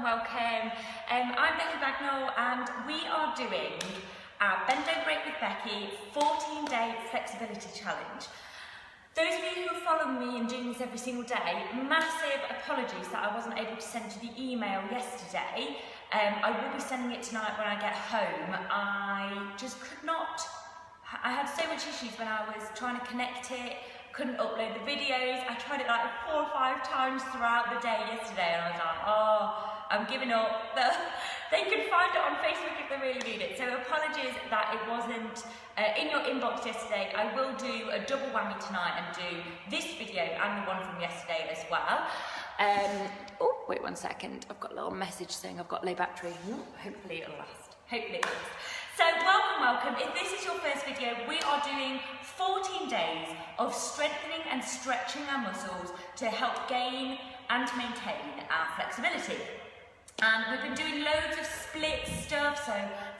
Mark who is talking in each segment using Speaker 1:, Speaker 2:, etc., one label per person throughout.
Speaker 1: welcome. I'm Becky and we are doing our Bend Don't Break with Becky 14-day flexibility challenge. Those of you who are following me and doing this every single day, massive apologies that I wasn't able to send you the email yesterday. I will be sending it tonight when I get home. I just could not, I had so much issues when I was trying to connect it, couldn't upload the videos. I tried it like 4 or 5 times throughout the day yesterday and I was like, oh, I'm giving up. They can find it on Facebook if they really need it. So apologies that it wasn't in your inbox yesterday. I will do a double whammy tonight and do this video and the one from yesterday as well. Oh, wait 1 second. I've got a little message saying I've got low battery. Hopefully it'll last. Hopefully it'll last. So welcome. If this is your first video, we are doing 14 days of strengthening and stretching our muscles to help gain and maintain our flexibility. And we've been doing loads of split stuff, so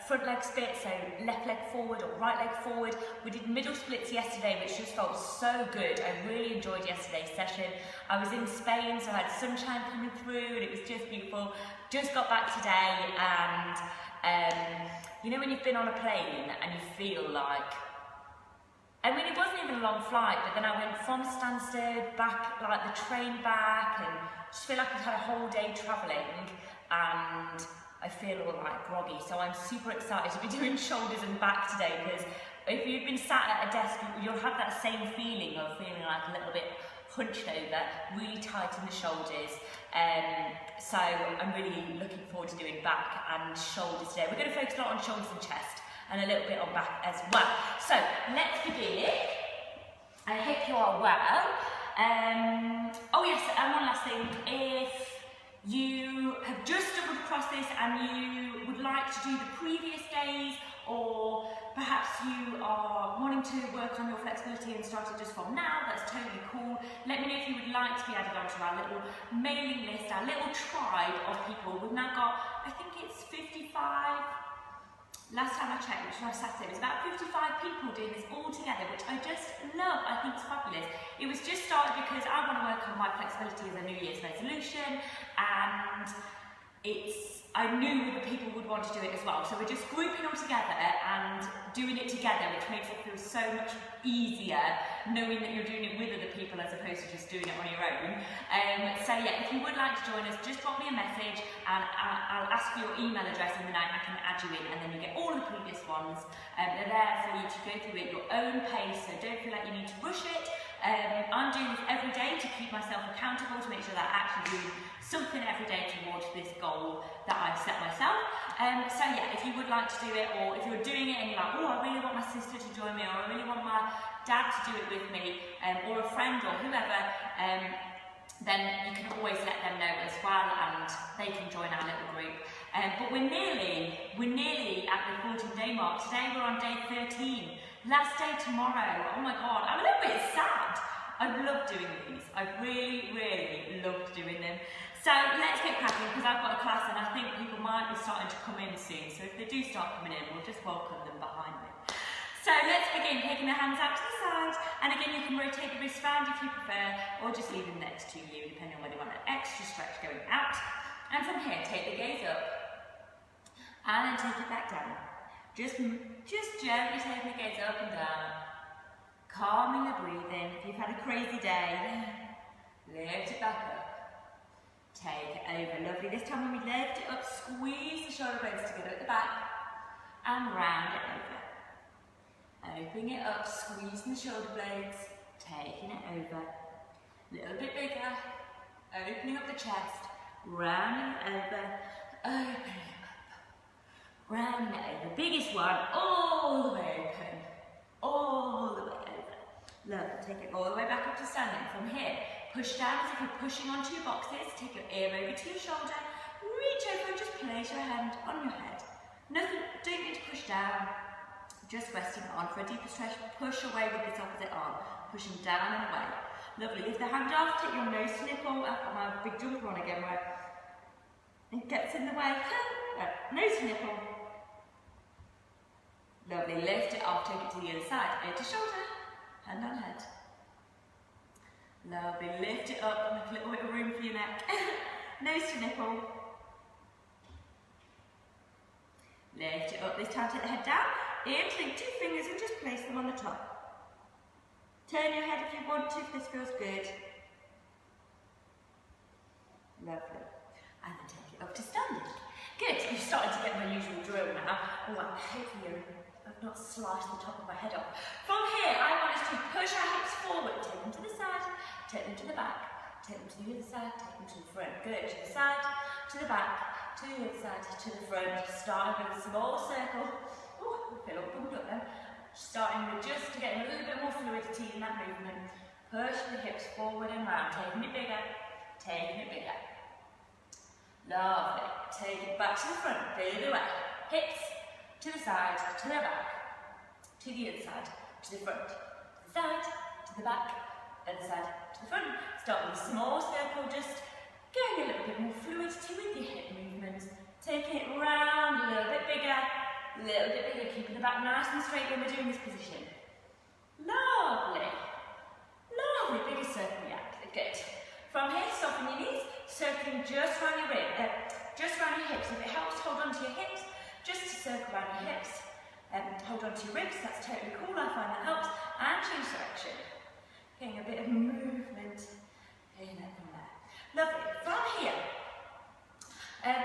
Speaker 1: front leg split, so left leg forward or right leg forward. We did middle splits yesterday, which just felt so good. I really enjoyed yesterday's session. I was in Spain, so I had sunshine coming through and it was just beautiful. Just got back today and you know when you've been on a plane and you feel like, I mean, it wasn't even a long flight, but then I went from Stansted back, like the train back, and just feel like I've had a whole day travelling, and I feel all like groggy. So I'm super excited to be doing shoulders and back today, because if you've been sat at a desk, you'll have that same feeling of feeling like a little bit hunched over, really tight in the shoulders. So I'm really looking forward to doing back and shoulders today. We're going to focus a lot on shoulders and chest, and a little bit on back as well. So let's begin. I hope you are well. Oh yes, and one last thing. If you have just stumbled across this and you would like to do the previous days, or perhaps you are wanting to work on your flexibility and start it just from now, that's totally cool. Let me know if you would like to be added onto our little mailing list, our little tribe of people. We've now got, I think it's 55, last time I checked, which was last Saturday, it was about 55 people doing this all together, which I just love. I think it's fabulous. It was just started because I want to work on my flexibility as a New Year's resolution, and I knew that people would want to do it as well. So we're just grouping them together and doing it together, which makes it feel so much easier knowing that you're doing it with other people as opposed to just doing it on your own. So yeah, if you would like to join us, just drop me a message and I'll ask for your email address in the night and I can add you in, and then you get all the previous ones. They're there for you to go through at your own pace, so don't feel like you need to rush it. I'm doing this every day to keep myself accountable, to make sure that I actually do something every day towards this goal that I've set myself. So yeah, if you would like to do it, or if you're doing it and you're like, oh, I really want my sister to join me, or I really want my dad to do it with me, or a friend or whoever, then you can always let them know as well and they can join our little group. But we're nearly at the 14-day mark. Today we're on day 13. Last day tomorrow. Oh my God, I'm a little bit sad. I love doing these. I really loved doing them. So let's get cracking, because I've got a class and I think people might be starting to come in soon. So if they do start coming in, we'll just welcome them behind me. So let's begin, taking the hands out to the side. And again, you can rotate the wrist round if you prefer, or just leave them next to you, depending on whether you want an extra stretch going out. And from here, take the gaze up. And then take it back down. Just gently taking the gaze up and down. Calming the breathing. If you've had a crazy day, lift it back up. Take it over. Lovely. This time when we lift it up, squeeze the shoulder blades together at the back and round it over. Opening it up, squeezing the shoulder blades, taking it over. A little bit bigger. Opening up the chest, rounding it over, opening it up. Rounding it over. Biggest one, all the way open. All the way over. Lovely. Take it all the way back up to standing. From here, push down as if you're pushing onto your boxes. Take your ear over to your shoulder. Reach over and just place your hand on your head. Nothing, don't need to push down. Just resting it on for a deeper stretch. Push away with this opposite arm. Pushing down and away. Lovely. Lift the hand off. Take your nose to nipple. I've got my big jumper on again where it gets in the way. Nose to nipple. Lovely. Lift it off. Take it to the other side. Ear to shoulder. Hand on head. Lovely. Lift it up. Make a little bit of room for your neck. Nose to nipple. Lift it up. This time take the head down. Interlink 2 fingers and just place them on the top. Turn your head if you want to, if this feels good. Lovely. And then take it up to standing. Good. You've started to get my usual drill now. Oh, hopefully I've not sliced the top of my head off. From here, I want us to push our hips forward. Take them to the side, take them to the back, take them to the other side, take them to the front. Good. To the side, to the back, to the other side, to the front. Starting with a small circle. Oh, I feel all bubbled up then. Starting with just to get a little bit more fluidity in that movement. Push the hips forward and round, taking it bigger, taking it bigger. Lovely. Take it back to the front, the other way. Hips to the side, to the back, to the other side, to the front, to the side, to the back, other side, to the front. Start with a small circle, just getting a little bit more fluidity with your hip movement. Taking it round a little bit bigger, keeping the back nice and straight when we're doing this position. Lovely. Lovely, bigger circle, yeah, good. From here, soften your knees, circling just around your just around your hips. If it helps, hold on to your hips, just to circle around your hips. Hold on to your ribs, that's totally cool, I find that helps. And change direction. Getting a bit of movement. Getting that from there. Lovely. From here,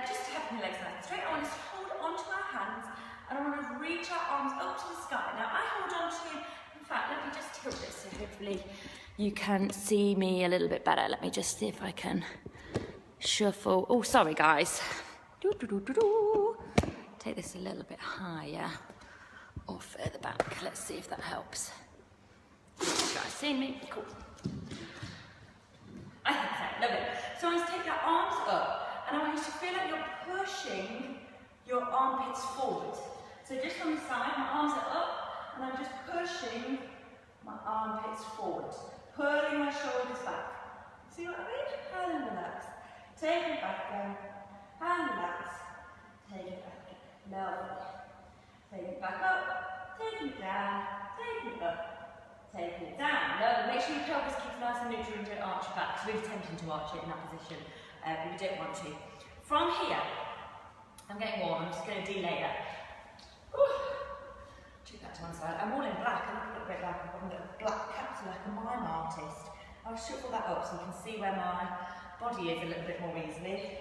Speaker 1: just having your legs nice and straight, I want us to hold onto our hands and I want to reach our arms up to the sky. Now I hold on to, in fact, let me just tilt this so hopefully you can see me a little bit better. Let me just see if I can shuffle. Oh, sorry guys. Take this a little bit higher or further back. Let's see if that helps. You guys see me? Cool. I think so. Lovely. So I want you to take your arms up and I want you to feel like you're pushing your armpits forward. So just from the side, my arms are up and I'm just pushing my armpits forward. Pulling my shoulders back. See what I mean? And relax. Take it back again. And relax. Take it back again. Lovely. Take it back up. Taking it down. Taking it up. Taking it down. Lovely. Make sure your pelvis keeps nice and neutral and don't arch your back. It's really tempting to arch it in that position. But we don't want to. From here, I'm getting warm. I'm just going to delay that. Check that to one side. I'm all in black. I look a little bit like I've got a little black capsule like a mime artist. I'll shuffle that up so you can see where my body is a little bit more easily.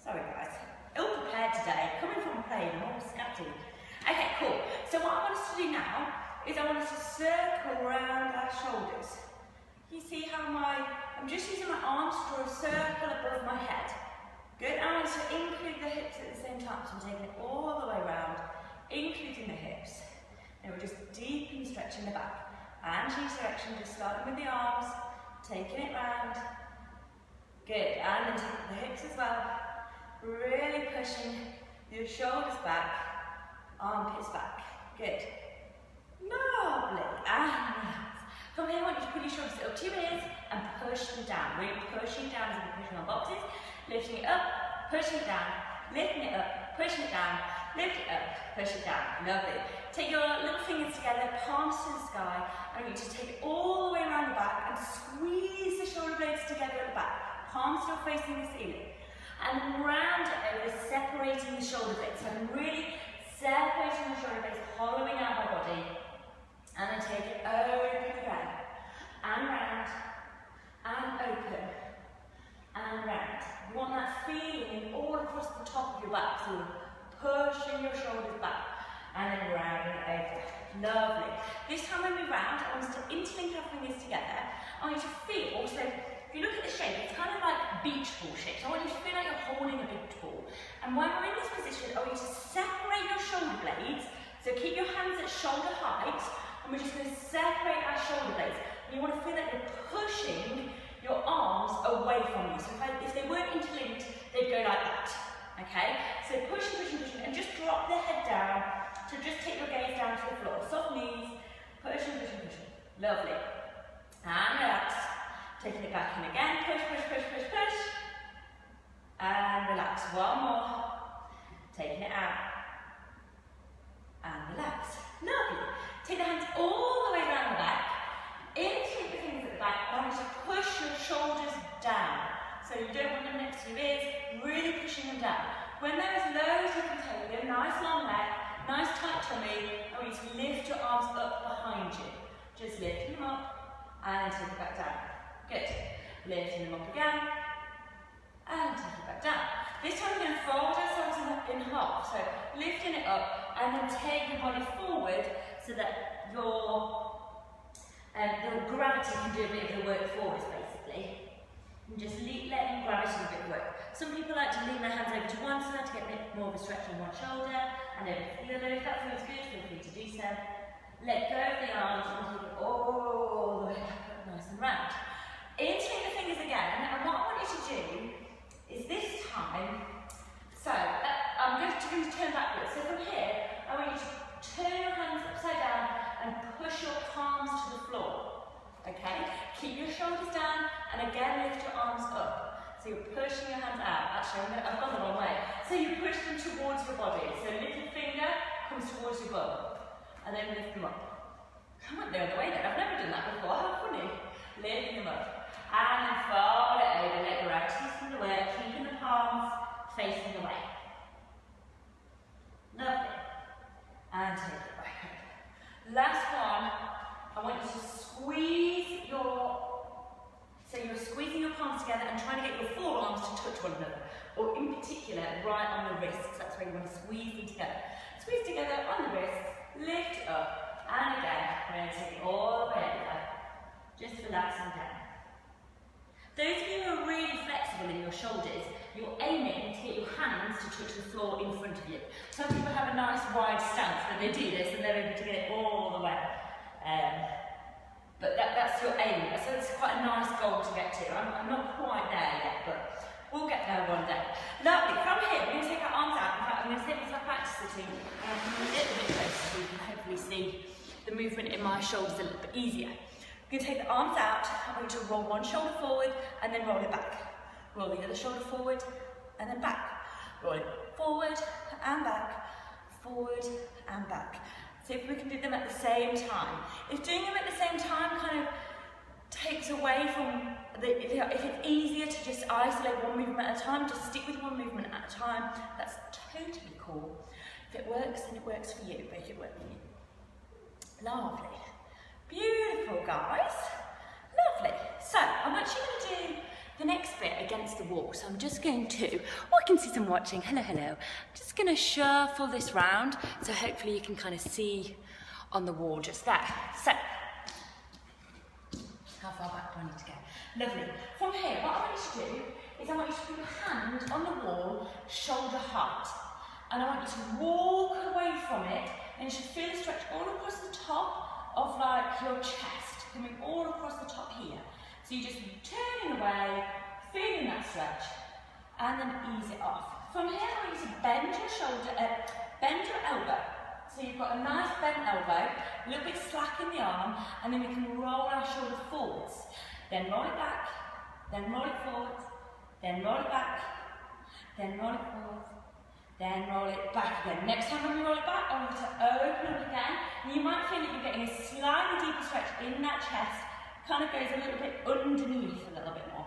Speaker 1: Sorry guys. Ill prepared today. Coming from a plane, I'm all scatty. Okay, cool. So what I want us to do now is I want us to circle around our shoulders. You see how I'm just using my arms to draw a circle above my head. Good, I want to include the hips at the same time, so I'm taking it all the way around, including the hips. And we're just deeply stretching the back. And change direction, just starting with the arms, taking it round. Good, and then taking the hips as well. Really pushing your shoulders back, armpits back. Good. Lovely, and relax. From here, I want you to pull your shoulders up to your ears and push them down. Really pushing down as we're pushing on boxes. Lifting it up, pushing it down, lifting it up, pushing it down, lift it up, push it down. Lovely. Take your little fingers together, palms to the sky, and I want you to take it all the way around the back and squeeze the shoulder blades together at the back. Palms still facing the ceiling. And round it over, separating the shoulder blades. So I'm really separating the shoulder blades, hollowing out my body. And then take it open again. And round. And open. And round. You want that feeling all across the top of your back, so pushing your shoulders back and then rounding it over. Lovely. This time when we round, I want us to interlink our fingers together. I want you to feel, so if you look at the shape, it's kind of like beach ball shape. So I want you to feel like you're holding a beach ball. And when we're in this position, I want you to separate your shoulder blades. So keep your hands at shoulder height, and we're just going to separate our shoulder blades. And you want to feel like you're pushing your arms away from you. So if they weren't interlinked, they'd go like that. Okay? So pushing, pushing, pushing, and just drop the head down. So just take your gaze down to the floor. Soft knees, pushing, pushing, pushing. Lovely. And relax. Taking it back in again. Push, push, push, push, push. And relax. One more. Taking it out. And relax. Lovely. Take the hands all the way around the back. Interlink the fingers at the back. I want you to push your shoulders down. So you don't want them next to your ears, really pushing them down. When they're as low as you can take them, nice long neck, nice tight tummy, I want you to lift your arms up behind you. Just lift them up and take it back down. Good. Lifting them up again and take it back down. This time we're going to fold ourselves in half. So lifting it up and then take your body forward so that your gravity can do a bit of the work for us, basically. And just letting gravity do a bit of work. Some people like to lean their hands over to one side to get a bit more of a stretch on one shoulder and over to the other. If that feels good, feel free to do so. Let go of the arms and take it all the way up, nice and round. Into the fingers again, and what I want you to do is this time, so I'm going to turn backwards. So from here, I want you to turn your hands upside down and push your palms to the floor. Okay? Keep your shoulders down and again lift your arms up. So you're pushing your hands out. Actually, I've gone the wrong way. So you push them towards your body. So little finger comes towards your bum. And then lift them up. I went the other way then. I've never done that before. How funny. Lifting them up. And then fold it over. Let gravity do the work. Keeping the palms facing away. Lovely. And take it back up. Last one. I want you to squeeze so you're squeezing your palms together and trying to get your forearms to touch one another. Or in particular, right on the wrists. That's where you want to squeeze them together. Squeeze together on the wrists. Lift up, and again, we're going to take it all the way over, just relaxing down. Those of you who are really flexible in your shoulders, you're aiming to get your hands to touch the floor in front of you. Some people have a nice wide stance when they do this and they're able to get it all the way. But that's your aim, so it's quite a nice goal to get to. I'm not quite there yet, but we'll get there one day. Lovely. From here, we're going to take our arms out. In fact, I'm going to take myself back to sitting and I'm a little bit closer so you can hopefully see the movement in my shoulders a little bit easier. We're going to take the arms out. I'm going to roll one shoulder forward and then roll it back. Roll the other shoulder forward and then back. Roll it forward and back, forward and back. So if we can do them at the same time. If doing them at the same time kind of takes away from, if it's easier to just isolate one movement at a time, just stick with one movement at a time, that's totally cool. If it works, then it works for you, make it work for you. Lovely. Beautiful, guys. Lovely. So, I'm actually going to do the next bit against the wall. So I'm just going to, I can see some watching, hello, hello. I'm just going to shuffle this round, so hopefully you can kind of see on the wall just there. So, how far back do I need to go? Lovely. From here, what I want you to do is I want you to put your hand on the wall, shoulder height. And I want you to walk away from it, and you should feel the stretch all across the top of like your chest, coming all across the top here. So you're just turning away, feeling that stretch, and then ease it off. From here, I want you to bend your shoulder, bend your elbow. So you've got a nice bent elbow, a little bit slack in the arm, and then we can roll our shoulder forwards. Then roll it back, then roll it forwards, then roll it back, then roll it forwards, then roll it back again. Next time when we roll it back, I want you to open up again. And you might feel that you're getting a slightly deeper stretch in that chest. Kind of goes a little bit underneath a little bit more.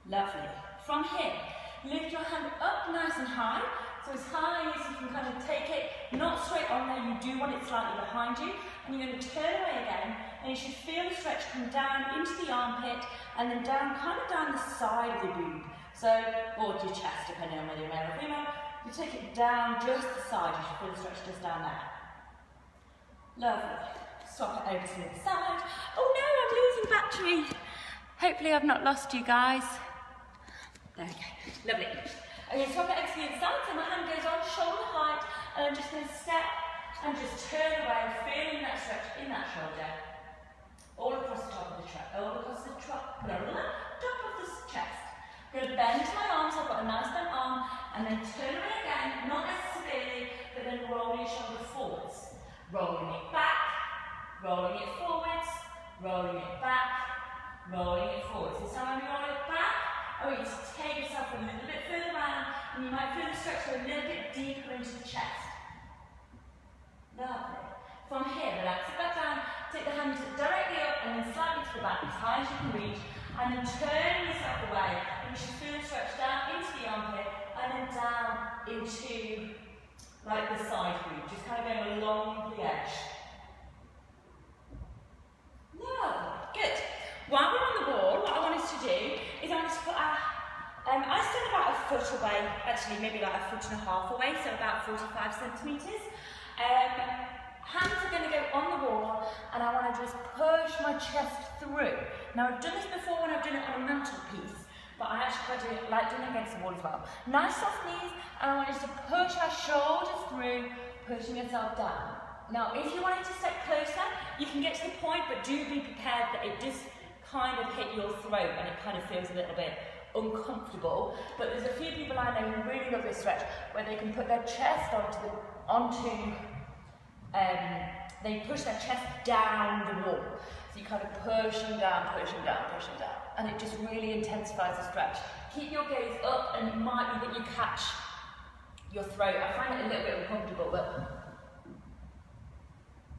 Speaker 1: Lovely. From here, lift your hand up nice and high. So as high as you can kind of take it, not straight on there, you do want it slightly behind you. And you're going to turn away again, and you should feel the stretch come down into the armpit, and then down, kind of down the side of the boob. So, or your chest, depending on whether you're male or female. You take it down just the side, you should feel the stretch just down there. Lovely. Swap it over to the other side. Oh no, I'm losing battery. Hopefully I've not lost you guys. There we go. Lovely. I'm going to swap it over to the other side, so my hand goes on shoulder height, and I'm just going to step and just turn away, feeling that stretch in that shoulder. All across the top of the chest. All across the top of the chest. I'm going to bend my arms, so I've got a nice bent arm, and then turn away again, not as severely, but then roll your shoulder forwards. Rolling it back. Rolling it forwards, rolling it back, rolling it forwards. This time when you roll it back, I want you to take yourself a little bit further around, and you might feel the stretch go a little bit deeper into the chest. Lovely. From here, relax it back down, take the hands directly up and then slightly to the back as high as you can reach, and then turn yourself away, and you should feel the stretch down into the armpit, and then down into like the side glute, just kind of going along the edge. Lovely, good. While we're on the wall, what I want us to do is I want us to put our, I stand about a foot away, actually maybe like a foot and a half away, so about 45 centimetres. Hands are going to go on the wall, and I want to just push my chest through. Now I've done this before when I've done it on a mantelpiece, but I actually quite do it, like doing it against the wall as well. Nice soft knees, and I want us to push our shoulders through, pushing yourself down. Now if you wanted to step closer, you can get to the point, but do be prepared that it does kind of hit your throat and it kind of feels a little bit uncomfortable. But there's a few people I know who really love this stretch, where they can put their chest they push their chest down the wall. So you kind of push them down, push them down, push them down. And it just really intensifies the stretch. Keep your gaze up, and it might be that you catch your throat. I find it a little bit uncomfortable, but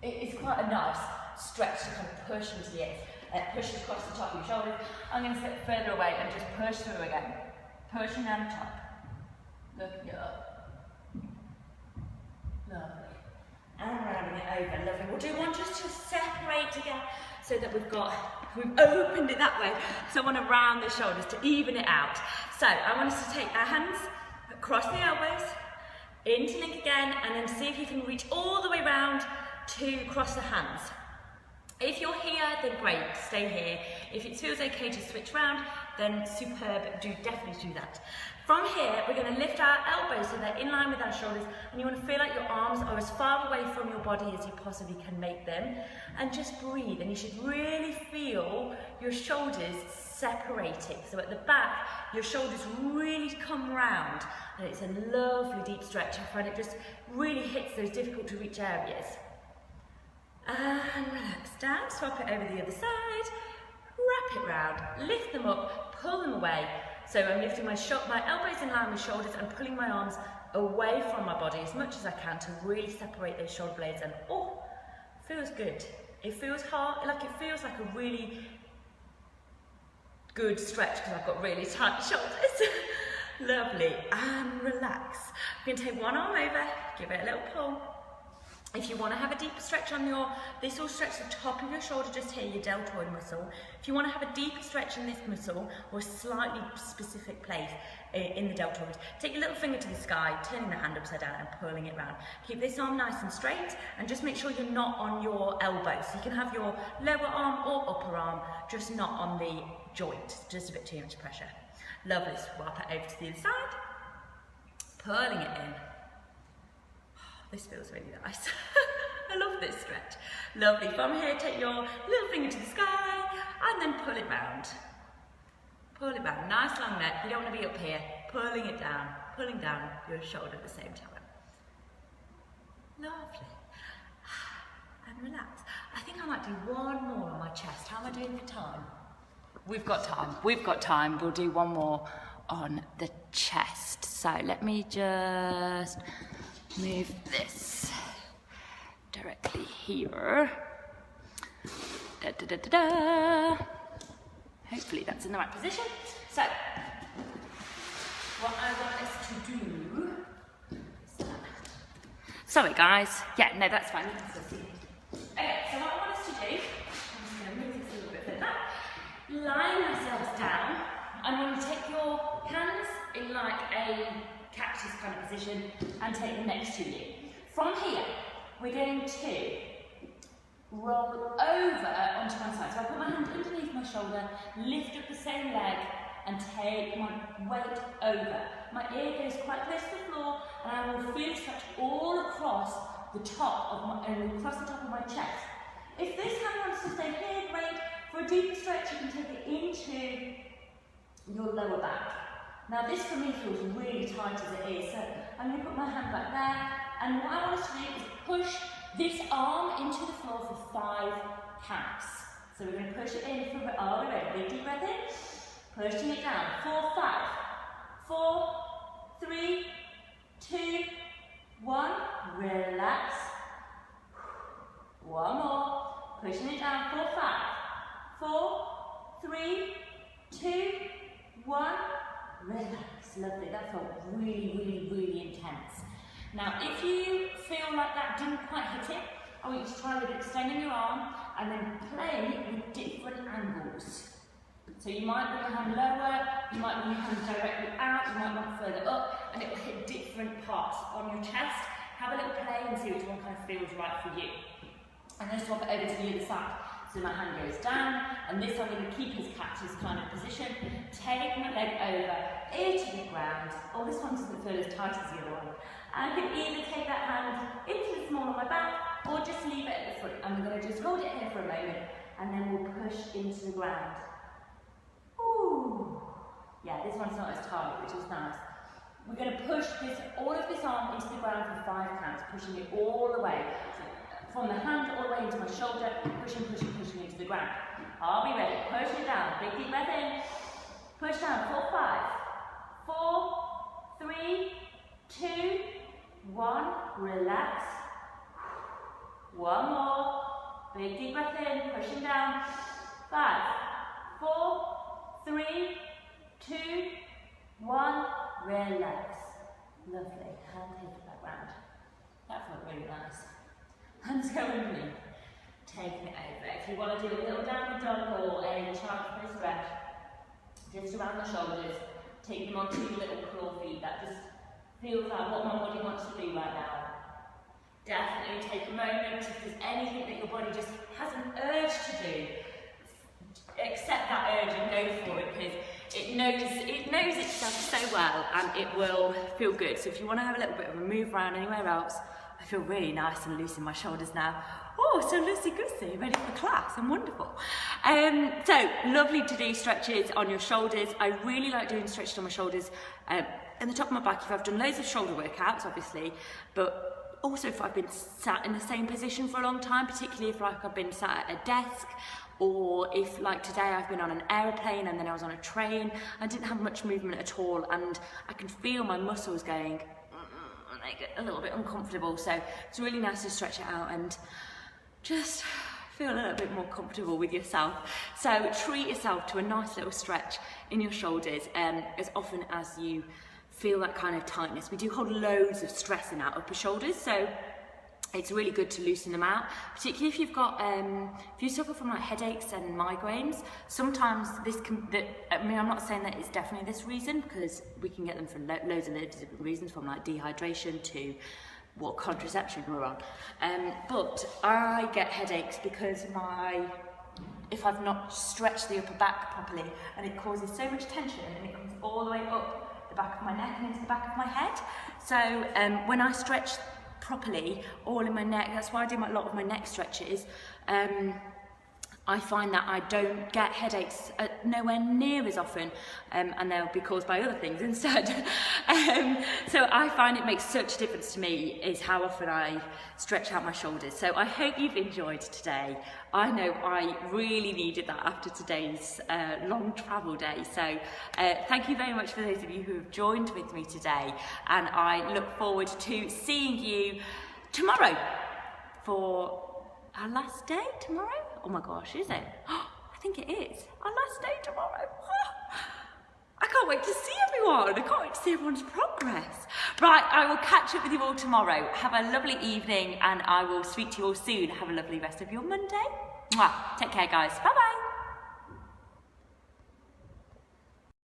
Speaker 1: it's quite a nice stretch to kind of push into the edge. Push across the top of your shoulders. I'm going to step further away and just push through again. Pushing down the top. Looking up. Lovely. And rounding it over. Lovely. We'll do one just to separate again, so that we've opened it that way. So I want to round the shoulders to even it out. So I want us to take our hands across the elbows, interlink again, and then see if you can reach all the way round to cross the hands. If you're here, then great, stay here. If it feels okay to switch round, then superb, definitely do that. From here, we're going to lift our elbows so they're in line with our shoulders, and you want to feel like your arms are as far away from your body as you possibly can make them, and just breathe. And you should really feel your shoulders separating. So at the back, your shoulders really come round, and it's a lovely deep stretch. I find it just really hits those difficult to reach areas. And relax down, swap it over the other side, wrap it round, lift them up, pull them away. So I'm lifting my elbows in line with shoulders and pulling my arms away from my body as much as I can to really separate those shoulder blades, and oh, feels good. It feels hard, it feels like a really good stretch because I've got really tight shoulders. Lovely, and relax. I'm going to take one arm over, give it a little pull. If you want to have a deeper stretch on this will stretch the top of your shoulder just here, your deltoid muscle. If you want to have a deeper stretch in this muscle, or a slightly specific place in the deltoid, take your little finger to the sky, turning the hand upside down and pulling it round. Keep this arm nice and straight, and just make sure you're not on your elbow. So you can have your lower arm or upper arm, just not on the joint, just a bit too much pressure. Lovely, swap it over to the other side, pulling it in. This feels really nice. I love this stretch. Lovely. From here, take your little finger to the sky and then pull it round. Pull it round. Nice long neck. You don't want to be up here. Pulling it down. Pulling down your shoulder at the same time. Lovely. And relax. I think I might do one more on my chest. How am I doing for time? We've got time. We've got time. We'll do one more on the chest. So let me just move this directly here. Da, da, da, da, da. Hopefully that's in the right position. So, what I want us to do is sorry guys, yeah, no, that's fine. You can still see it. Okay, so what I want us to do, I'm just going to move this a little bit further. Line ourselves down. I'm going to take your hands in like a cactus kind of position and take them next to you. From here, we're going to roll over onto one side. So I put my hand underneath my shoulder, lift up the same leg, and take my weight over. My ear goes quite close to the floor, and I will feel stretch all across the top of my chest. If this hand wants to stay here, great. For a deeper stretch, you can take it into your lower back. Now this for me feels really tight as it is, so I'm going to put my hand back there, and what I want us to do is push this arm into the floor for 5 counts. So we're going to push it in for, are we ready? Big deep breath in, pushing it down, 4, 5, 4, 3, 2, 1, relax, one more, pushing it down, 4, 5, 4, 3, 2, 1, relax, lovely. That felt really, really, really intense. Now, if you feel like that didn't quite hit it, I want you to try with extending your arm and then play with different angles. So you might bring your hand lower, you might bring your hand directly out, you might want further up, and it will hit different parts on your chest. Have a little play and see which one kind of feels right for you. I'm going to swap it over to the other side. So my hand goes down, and this I'm going to keep his cactus kind of position. Take my leg over, ear to the ground. Oh, this one doesn't feel as tight as the other one. I can either take that hand into the small of my back, or just leave it at the front. And we're going to just hold it here for a moment, and then we'll push into the ground. Ooh. Yeah, this one's not as tight, which is nice. We're going to push all of this arm into the ground for 5 counts, pushing it all the way. So from the hand all the way into my shoulder, pushing, pushing, pushing into the ground. Are we ready? Push it down. Big deep breath in. Push down for 5, 4, 3, 2, 1. Relax. One more. Big deep breath in. Pushing down. 5, 4, 3, 2, 1. Relax. Lovely. Hand hit the background. That felt really nice. Hands go underneath. Taking it over. If you want to do a little downward dog or a child pose stretch, just around the shoulders, take them onto your little claw feet. That just feels like what my body wants to do right now. Definitely take a moment. If there's anything that your body just has an urge to do, accept that urge and go for it, because it knows itself so well and it will feel good. So if you want to have a little bit of a move around anywhere else, I feel really nice and loose in my shoulders now. Oh, so loosey-goosey, ready for class, and wonderful. So lovely to do stretches on your shoulders. I really like doing stretches on my shoulders and the top of my back if I've done loads of shoulder workouts, obviously, but also if I've been sat in the same position for a long time, particularly if like I've been sat at a desk, or if like today I've been on an aeroplane and then I was on a train, I didn't have much movement at all, and I can feel my muscles going, and they get a little bit uncomfortable. So it's really nice to stretch it out and just feel a little bit more comfortable with yourself. So treat yourself to a nice little stretch in your shoulders as often as you feel that kind of tightness. We do hold loads of stress in our upper shoulders, so it's really good to loosen them out, particularly if you've got, if you suffer from like headaches and migraines. Sometimes this can, I mean, I'm not saying that it's definitely this reason, because we can get them for loads of different reasons, from like dehydration to what contraception we're on. But I get headaches because if I've not stretched the upper back properly, and it causes so much tension and it comes all the way up the back of my neck and into the back of my head. So when I stretch properly all in my neck, that's why I do a lot of my neck stretches, I find that I don't get headaches nowhere near as often, and they'll be caused by other things instead. So I find it makes such a difference to me is how often I stretch out my shoulders. So I hope you've enjoyed today. I know I really needed that after today's long travel day. So thank you very much for those of you who have joined with me today, and I look forward to seeing you tomorrow for our last day tomorrow. Oh my gosh, is it? I think it is. Our last day tomorrow. I can't wait to see everyone. I can't wait to see everyone's progress. Right, I will catch up with you all tomorrow. Have a lovely evening, and I will speak to you all soon. Have a lovely rest of your Monday. Mwah. Take care, guys. Bye-bye.